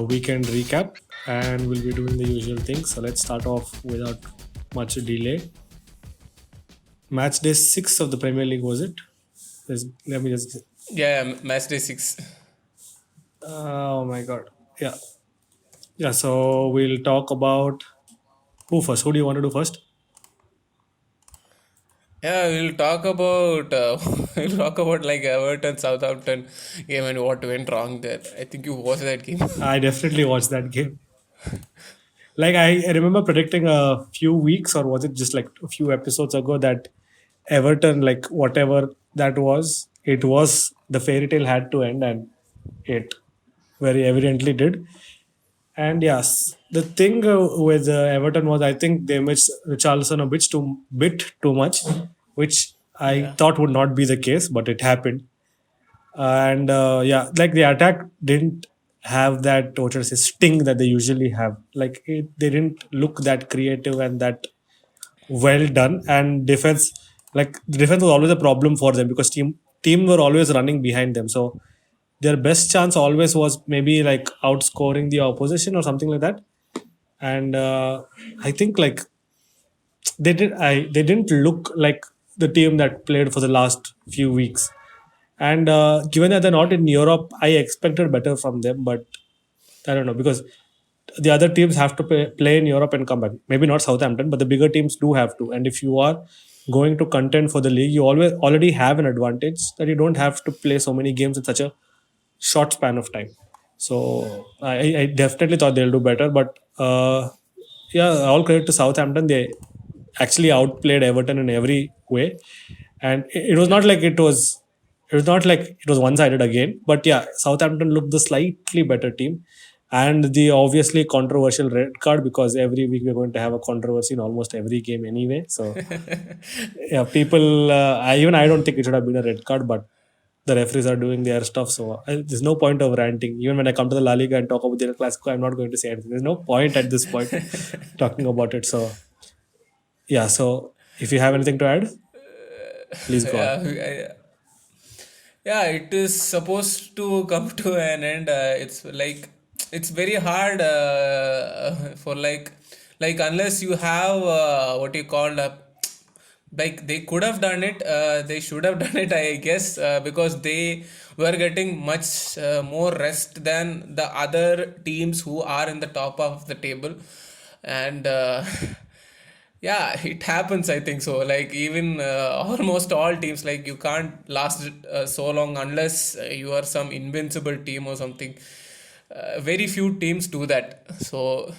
weekend recap, and we'll be doing the usual things. So let's start off without much delay. Match day 6 of the Premier League, was it? Let me just. Yeah, match day 6. Oh my god. Yeah. Yeah. So we'll talk about who first. Who do you want to do first? Yeah, we'll talk about we'll talk about like Everton Southampton game and what went wrong there. I think you watched that game. I definitely watched that game. Like I remember predicting a few weeks, or was it just like a few episodes ago, that Everton, like whatever that was, it was the fairy tale had to end, and it very evidently did. And yes, the thing with Everton was, I think they missed Richarlison a bit too much, which I Yeah. thought would not be the case, but it happened. And yeah, like the attack didn't have that, what should I say, sting that they usually have. Like they didn't look that creative and that well done. And defense, like the defense was always a problem for them because team were always running behind them. So their best chance always was maybe like outscoring the opposition or something like that. And I think like they didn't look like the team that played for the last few weeks. And given that they're not in Europe, I expected better from them, but I don't know, because the other teams have to play in Europe and come back. Maybe not Southampton, but the bigger teams do have to. And if you are going to contend for the league, you always already have an advantage that you don't have to play so many games in such a short span of time. So I definitely thought they'll do better, but yeah, all credit to Southampton. They actually outplayed Everton in every way, and it was not like it was not like it was one-sided again. But yeah, Southampton looked the slightly better team, and the obviously controversial red card, because every week we're going to have a controversy in almost every game anyway. So yeah, people, even I don't think it should have been a red card, but the referees are doing their stuff. So there's no point of ranting. Even when I come to the La Liga and talk about the El Clasico, I'm not going to say anything. There's no point at this point talking about it. So yeah, so if you have anything to add, please go on. Yeah, yeah, it is supposed to come to an end. It's like it's very hard for like unless you have what you call like they could have done it, they should have done it, I guess, because they were getting much more rest than the other teams who are in the top of the table. And yeah, it happens, I think so. Like even almost all teams, like you can't last so long unless you are some invincible team or something. Very few teams do that. So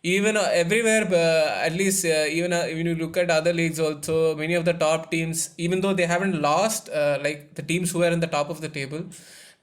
even everywhere, at least even when you look at other leagues also, many of the top teams, even though they haven't lost, like the teams who are in the top of the table,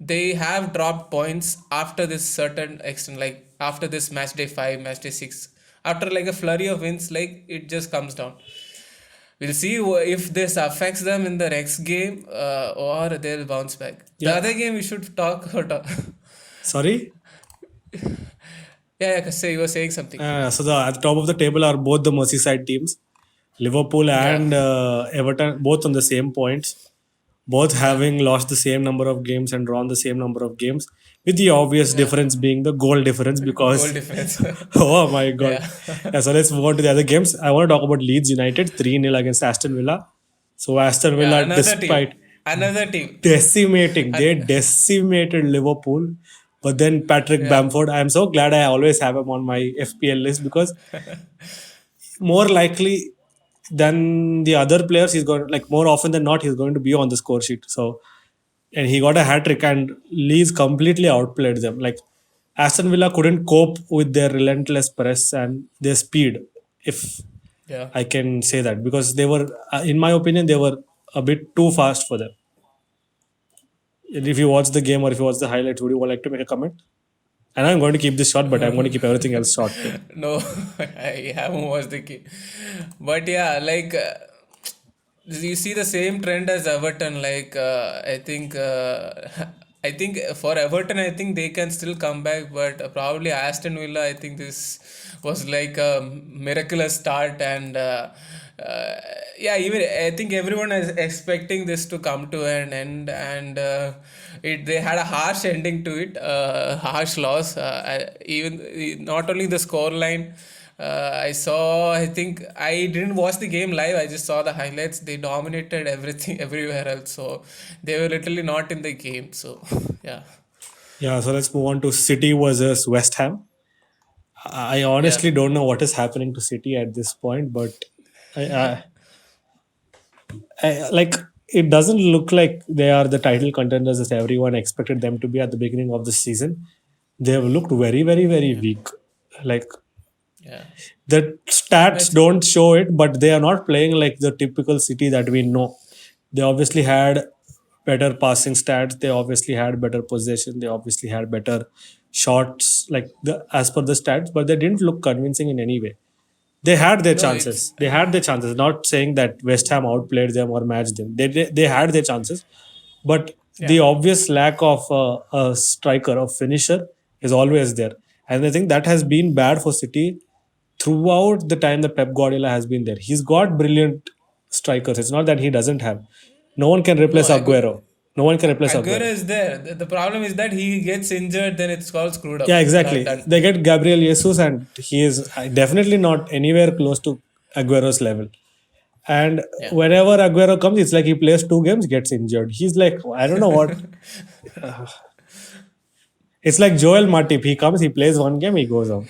they have dropped points after this certain extent, like after this match day 5, match day 6, after like a flurry of wins, like it just comes down. We'll see if this affects them in the next game, or they'll bounce back. The Yeah, other game we should talk about. sorry. Yeah, yeah, say you were saying something. So at the top of the table are both the Merseyside teams, Liverpool Yeah. and Everton, both on the same points, both Yeah. having lost the same number of games and drawn the same number of games, with the obvious Yeah. difference being the goal difference. Goal Because difference. oh my god. Yeah. Yeah, so let's move on to the other games. I want to talk about Leeds United 3-0 against Aston Villa. So Aston Yeah, Villa, another team. despite Another team. they And decimated Liverpool. But then Patrick yeah. Bamford, I'm so glad I always have him on my FPL list, because more likely than the other players, he's going, like more often than not, he's going to be on the score sheet. So, and he got a hat trick, and Leeds completely outplayed them. Like Aston Villa couldn't cope with their relentless press and their speed, if Yeah. I can say that, because they were, in my opinion, they were a bit too fast for them. And if you watch the game or if you watch the highlights, would you like to make a comment? And I'm going to keep this short, but I'm going to keep everything else short too. No, I haven't watched the game. But yeah, like you see the same trend as Everton. Like I think, I think for Everton, I think they can still come back, but probably Aston Villa, I think this was like a miraculous start, and uh, yeah, even I think everyone is expecting this to come to an end, and it they had a harsh ending to it, harsh loss. Even not only the score line. I saw. I think I didn't watch the game live. I just saw the highlights. They dominated everything everywhere else. So they were literally not in the game. So yeah, Yeah, so let's move on to City versus West Ham. I yeah, honestly don't know what is happening to City at this point, but I, like it doesn't look like they are the title contenders as everyone expected them to be at the beginning of the season. They have looked very, very, very yeah, weak. Like yeah. the stats It's don't show it, but they are not playing like the typical City that we know. They obviously had better passing stats. They obviously had better possession. They obviously had better shots, like the as per the stats, but they didn't look convincing in any way. They had their no, it's chances. They had their chances. Not saying that West Ham outplayed them or matched them. They had their chances, but yeah. the obvious lack of a striker, a finisher, is always there. And I think that has been bad for City throughout the time that Pep Guardiola has been there. He's got brilliant strikers. It's not that he doesn't have. No one can No, replace Aguero. No one can replace Aguero Aguero. is there. The problem is that he gets injured, then it's all screwed Yeah, up. exactly. Done. They get Gabriel Jesus, and he is definitely not anywhere close to Aguero's level. And Yeah. whenever Aguero comes, it's like he plays 2 games, gets injured. He's like, I don't know what. It's like Joel Matip. He comes, he plays 1 game, he goes out.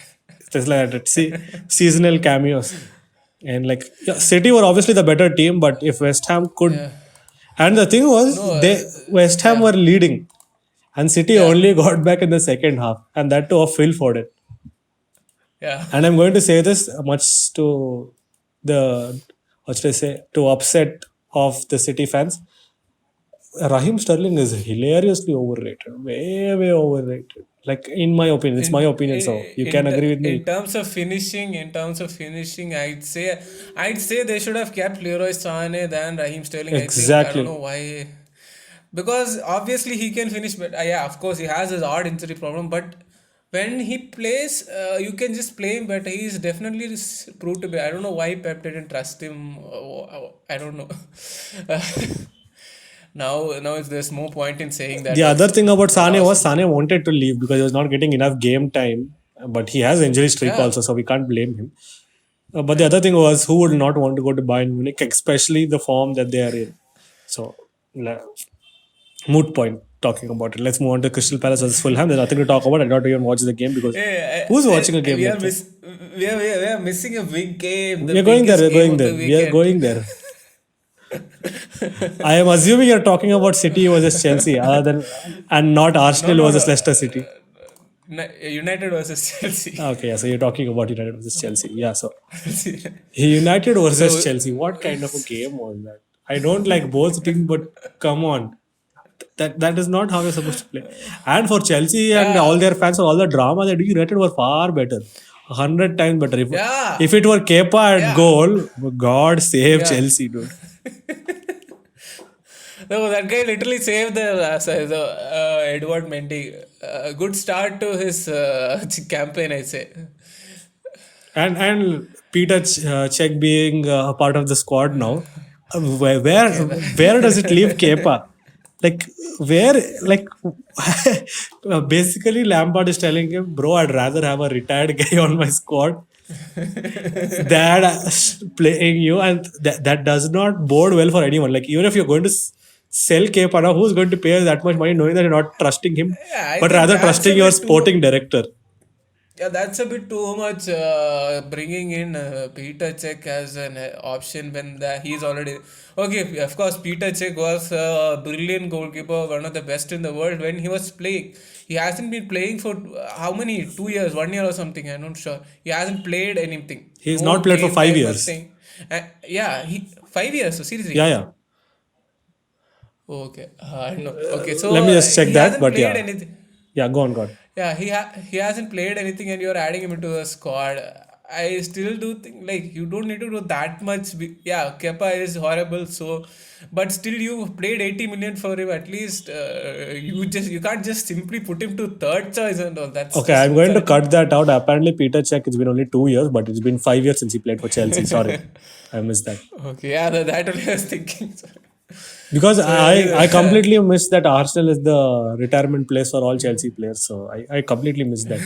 It's like that. Seasonal cameos. And like yeah, City were obviously the better team, but if West Ham could, Yeah. and the thing was, No. they West Ham Yeah. were leading, and City Yeah. only got back in the second half, and that to a Phil Foden. Yeah. And I'm going to say this much to the what should I say to upset of the City fans. Raheem Sterling is hilariously overrated, way way overrated. Like in my opinion, it's my opinion, so you can agree with me. In terms of finishing, I'd say they should have kept Leroy Sané than Raheem Sterling. I think I don't Exactly. know why, because obviously he can finish, but yeah, of course he has his odd injury problem. But when he plays, you can just play him. But he is definitely proved to be. I don't know why Pep didn't trust him. I don't know. Now there's no point in saying The that other thing about they Sane lost. was Sane wanted to leave because he was not getting enough game time. But he has injury streak Yeah, also, so we can't blame him. But the yeah. other thing was, who would not want to go to Bayern Munich, especially the form that they are in? So, moot point talking about it. Let's move on to Crystal Palace versus Fulham. There's nothing to talk about. I don't even watch the game because who's watching a game We like are that? we are missing a big game, the We are going there. biggest We're game going of there. the We are weekend. going there. I am assuming you're talking about City versus Chelsea, other than and not No, Arsenal no, versus no. Leicester City. United versus Chelsea. Okay, yeah. So you're talking about United versus Chelsea. Yeah. So United versus So Chelsea. What kind of a game was that? I don't like both teams, but come on, that is not how you're supposed to play. And for Chelsea and yeah, all their fans, all the drama they do, United were far better, 100 times better. yeah, If it were Kepa at yeah, goal, God save yeah. Chelsea, dude. No, that guy literally saved the Edward Mendy. Good start to his campaign, I say. And Peter Cech being a part of the squad now, Okay. where does it leave Kepa? Like where like basically Lampard is telling him, bro, I'd rather have a retired guy on my squad than playing you, and that does not bode well for anyone. Like even if you're going to sell Kepa now, who's going to pay that much money knowing that you're not trusting him, Yeah, I but think rather that's a trusting your bit too. sporting director? Yeah, that's a bit too much bringing in Peter Cech as an option when he's already okay. Of course, Peter Cech was a brilliant goalkeeper, one of the best in the world when he was playing. He hasn't been playing for how many? 2 years, 1 year or something. I'm not sure. He hasn't played anything. He's No not played for game five time, years. nothing. Yeah, he 5 years. So Yeah, seriously. yeah. Okay, no. Okay, Let so me just check he that. hasn't But played yeah, anything. yeah, go on, go on. Yeah, he hasn't played anything, and you're adding him into a squad. I still do think like you don't need to do that much. Yeah, Kepa is horrible. So, but still, you played 80 million for him. At least you can't just simply put him to third choice and all. That's Okay, just I'm going to insulting. cut that out. Apparently, Peter Cech, it's been only 2 years, but it's been 5 years since he played for Chelsea. Sorry, I missed that. Okay, yeah, that only I was thinking. Because So I yeah, completely missed that Arsenal is the retirement place for all Chelsea players. So I completely missed that.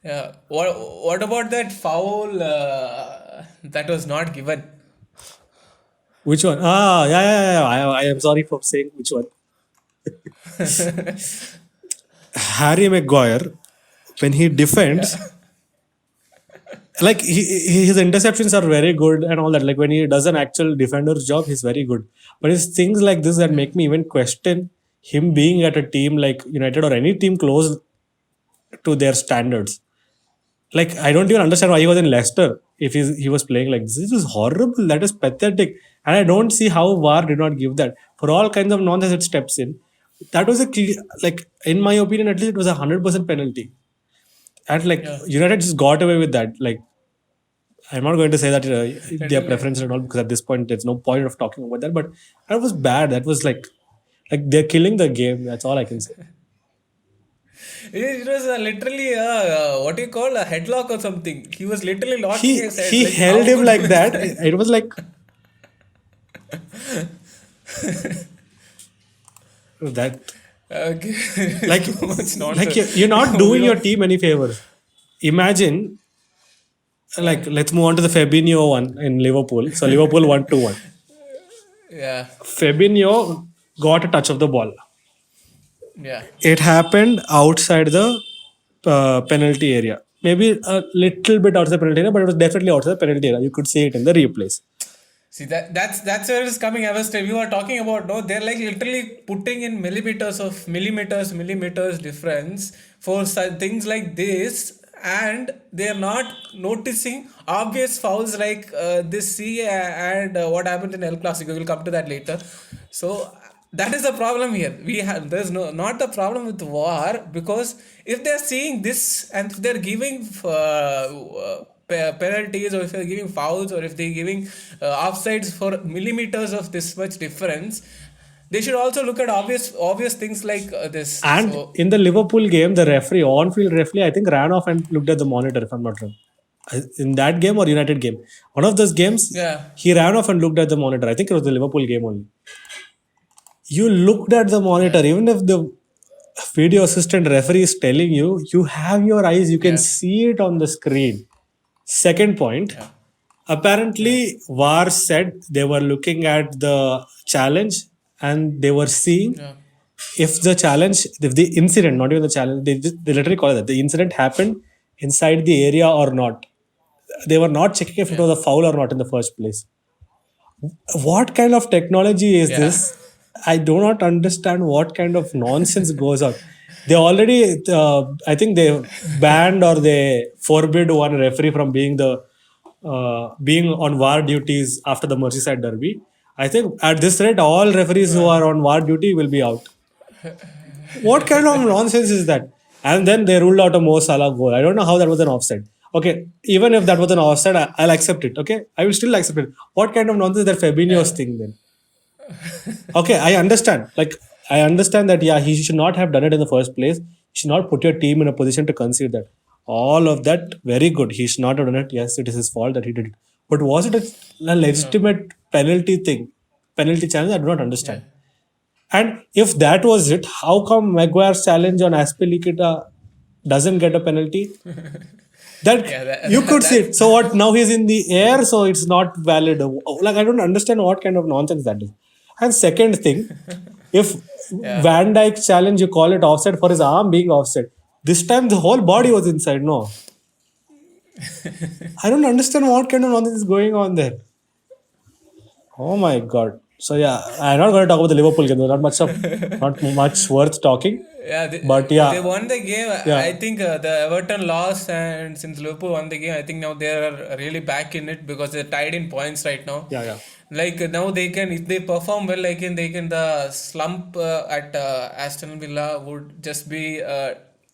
yeah. What about that foul that was not given? Which one? Ah, yeah. I am sorry for saying which one. Harry Maguire, when he defends, Yeah, like his interceptions are very good and all that. Like when he does an actual defender's job, he's very good. But it's things like this that make me even question him being at a team like United or any team close to their standards. Like I don't even understand why he was in Leicester if he was playing like this. This is horrible. That is pathetic. And I don't see how VAR did not give that. For all kinds of nonsense it steps in. That was like in my opinion at least it was 100% penalty. And like yeah. United just got away with that. Like I'm not going to say that their Certainly. preference and all because at this point there's no point of talking about that. But that was bad. That was like they're killing the game. That's all I can say. It was literally what do you call a headlock or something. He was literally locking He his head. he Like, held how him could you like miss that. that? It was like that. Okay, Like too much like nonsense. you're not We doing your don't. team any favors. Imagine Yeah, like let's move on to the Fabinho one in Liverpool. So Liverpool 1-1. yeah, Fabinho got a touch of the ball. yeah, It happened outside the penalty area. Maybe a little bit outside the penalty area, but it was definitely outside the penalty area. You could see it in the replays. See that's where it's coming. I was we were talking about no, they're like literally putting in millimeters difference for things like this, and they're not noticing obvious fouls like this. See, and what happened in El Clasico. We'll come to that later. So that is the problem here. We have there's no not the problem with war because if they're seeing this and if they're giving penalties or if they're giving fouls or if they're giving offsides for millimeters of this much difference, they should also look at obvious things like this. And So in the Liverpool game, the referee, on-field referee, I think ran off and looked at the monitor. If I'm not wrong, in that game or United game, one of those games, yeah, he ran off and looked at the monitor. I think it was the Liverpool game only. You looked at the yeah, monitor, even if the video assistant referee is telling you, you have your eyes, you can yeah, see it on the screen. Second point, yeah, yeah, apparently VAR said they were looking at the challenge and they were seeing yeah, if the challenge, if the incident, not even the challenge, they literally call it that, the incident happened inside the area or not. They were not checking if it yeah, was a foul or not in the first place. What kind of technology is yeah, this? I do not understand what kind of nonsense goes on. They already, I think they banned or they forbid one referee from being on VAR duties after the Merseyside derby. I think at this rate, all referees who yeah, are on VAR duty will be out. What kind of nonsense is that? And then they ruled out a Mo Salah goal. I don't know how that was an offside. Okay, even if that was an offside, I'll accept it. Okay, I will still accept it. What kind of nonsense is that Fabinho's yeah, thing then? Okay, I understand. Like I understand that yeah, he should not have done it in the first place. You should not put your team in a position to concede that. All of that, very good. He should not have done it. Yes, it is his fault that he did it. But was it a no, legitimate penalty thing? Penalty challenge? I do not yeah, understand. And if that was it, how come Maguire's challenge on Aspilicueta doesn't get a penalty? That yeah. you could see That's it. So what? Now he's in the air, so it's not valid. Like I don't understand what kind of nonsense that is. And second thing, if yeah. Van Dijk challenge, you call it offset for his arm being offset. This time the whole body was inside. No, I don't understand what kind of nonsense is going on there. Oh my god. So yeah, I'm not going to talk about the Liverpool game. There's not much worth talking. Yeah, But they yeah, won the game. yeah, I think the Everton lost, and since Liverpool won the game, I think now they are really back in it because they're tied in points right now. yeah. Like now they can, if they perform well, like in they can the slump at Aston Villa would just be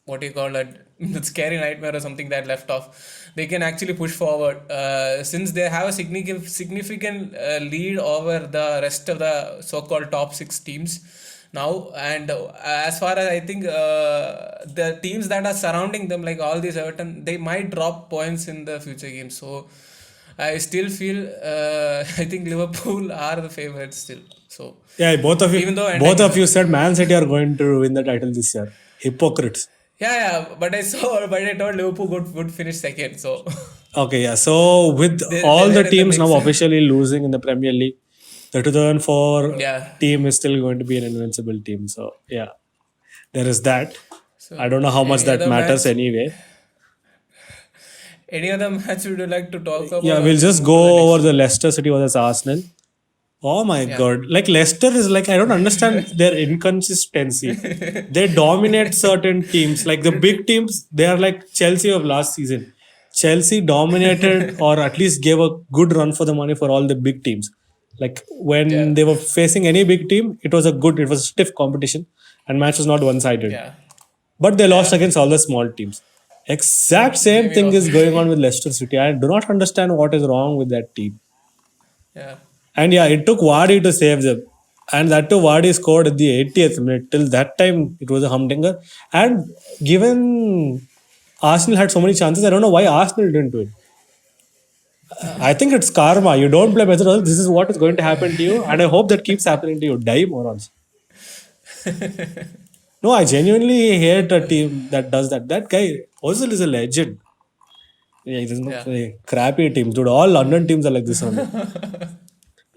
what do you call it? the scary nightmare or something that left off, they can actually push forward since they have a significant lead over the rest of the so-called top six teams now. And as far as I think, the teams that are surrounding them, like all these Everton, they might drop points in the future games. So I still feel I think Liverpool are the favorites still. So Yeah, even though, and both of you said Man City are going to win the title this year. Hypocrites. yeah, but I told Liverpool would finish second. So Okay, yeah. So with all they the were in the teams now mix. officially losing in the Premier League, the 2004 Yeah. team is still going to be an invincible team. So yeah, there is that. I So don't know how much any that other matters match? anyway. Any other match would you like to talk about, Yeah, or we'll we just move to the go over next the one? Leicester City versus Arsenal. Oh my Yeah. god. Like Leicester is like, I don't understand their inconsistency. They dominate certain teams. Like the big teams, they are like Chelsea of last season. Chelsea dominated or at least gave a good run for the money for all the big teams. Like when Yeah. they were facing any big team, it was a stiff competition and match was not one sided. Yeah. But they lost Yeah. against all the small teams. Exact same Jamie thing is going Vardy. on with Leicester City. I do not understand what is wrong with that team. Yeah. And yeah, it took Vardy to save them. And that too, Vardy scored at the 80th minute. Till that time, it was a humdinger. And given Arsenal had so many chances, I don't know why Arsenal didn't win. I think it's karma. You don't play better. This is what is going to happen to you. And I hope that keeps happening to you. Die, morons. No, I genuinely hate a team that does that. That guy, Ozil is a legend. Yeah, there's no Yeah. crappy teams, dude. All London teams are like this only.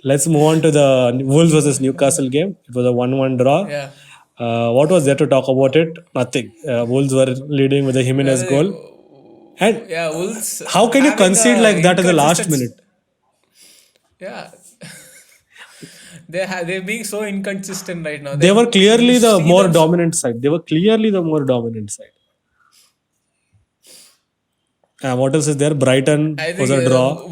Let's move on to the Wolves versus Newcastle game. It was a 1-1 draw. Yeah. What was there to talk about it? Nothing. Wolves were leading with a Jimenez goal. And Yeah, Wolves how can you having concede a like that in the last inconsistent. minute? Yeah. They're being so inconsistent right now. They were clearly you the see more them. dominant side. They were clearly the more dominant side. What else is there? Brighton I was think a draw.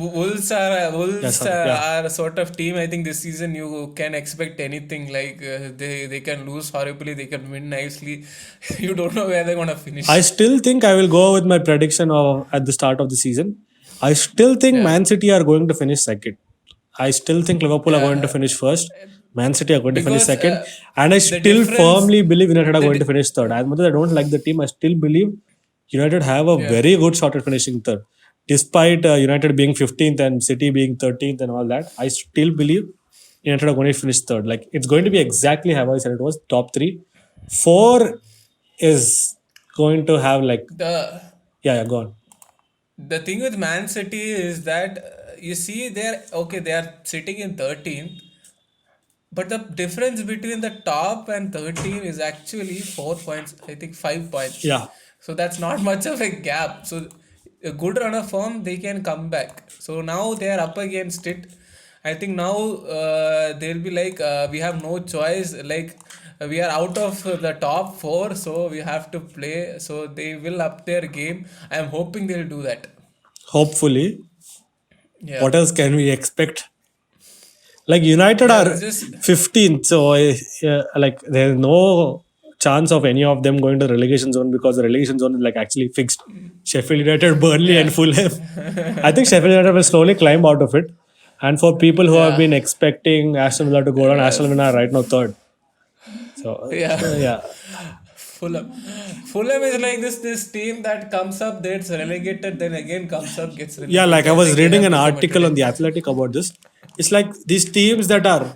Are a sort of team. I think this season you can expect anything. Like they can lose horribly, they can win nicely. You don't know where they're gonna finish. I still think I will go with my prediction of at the start of the season. I still think Yeah. Man City are going to finish second. I still think Liverpool are going to Yeah. finish first. Man City are going to finish Because second. And I still difference- firmly believe United are the going to finish third. As much as I don't like the team, I still believe United have a very good shot at finishing third. Despite United being 15th and City being 13th and all that, I still believe United are going to finish third. Like it's going to be exactly how I said it was top three. Four is going to have like, yeah, go on. The thing with Man City is that you see they are sitting in 13th, but the difference between the top and 13 is actually 4 points. I think 5 points. Yeah. So that's not much of a gap. So a good run of form, they can come back. So now they are up against it. I think now they'll be like, we have no choice. Like we are out of the top four, so we have to play. So they will up their game. I am hoping they'll do that. Hopefully. Yeah. What else can we expect? Like United are just- 15th, so like there's no chance of any of them going to relegation zone because the relegation zone is like actually fixed. Sheffield United, Burnley, and Fulham. I think Sheffield United will slowly climb out of it. And for people who have been expecting Aston Villa to go down, Aston Villa are right now third. So yeah. Fulham is like this team that comes up, gets relegated, then again comes up, gets relegated. Yeah, like I was think they reading have an become a article on the trend. Athletic about this. It's like these teams that are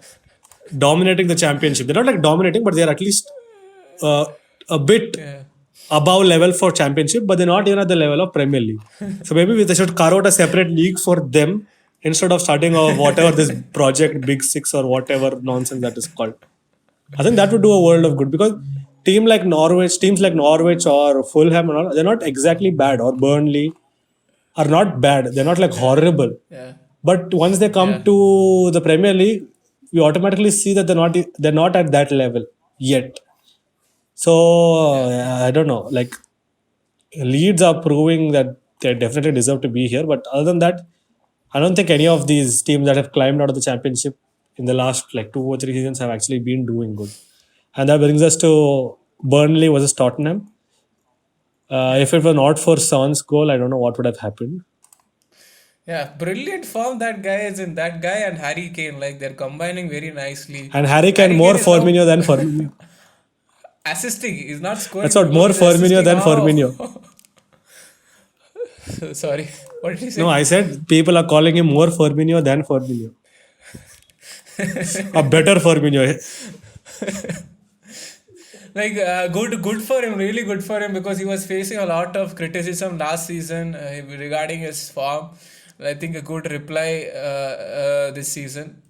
dominating the championship. They're not like dominating, but they're at least a bit Yeah. above level for championship, but they're not even at the level of Premier League. So maybe they should carve out a separate league for them instead of starting a whatever this project Big Six or whatever nonsense that is called. I think that would do a world of good because teams like Norwich or Fulham and all, they're not exactly bad, or Burnley are not bad. They're not like horrible. Yeah. But once they come to the Premier League, we automatically see that they're not at that level yet. So I don't know. Like Leeds are proving that they definitely deserve to be here. But other than that, I don't think any of these teams that have climbed out of the championship in the last like 2 or 3 seasons have actually been doing good. And that brings us to Burnley versus Tottenham. If it were not for Son's goal, I don't know what would have happened. Yeah, brilliant form that guy is in. That guy and Harry Kane, like they're combining very nicely. And Harry Kane Harry more Kane is now Firmino than Firmino. assisting. He's not That's scoring the what goal. more He's Firmino assisting. than Oh, Firmino. sorry. What did you No, say? I said people are calling him more Firmino than Firmino. A better Firmino. Like good for him, really good for him because he was facing a lot of criticism last season regarding his form. I think a good reply this season.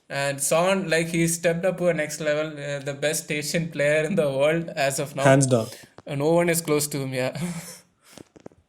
And Son, like he stepped up to a next level, the best Asian player in the world as of now. Hands down. No one is close to him. Yeah.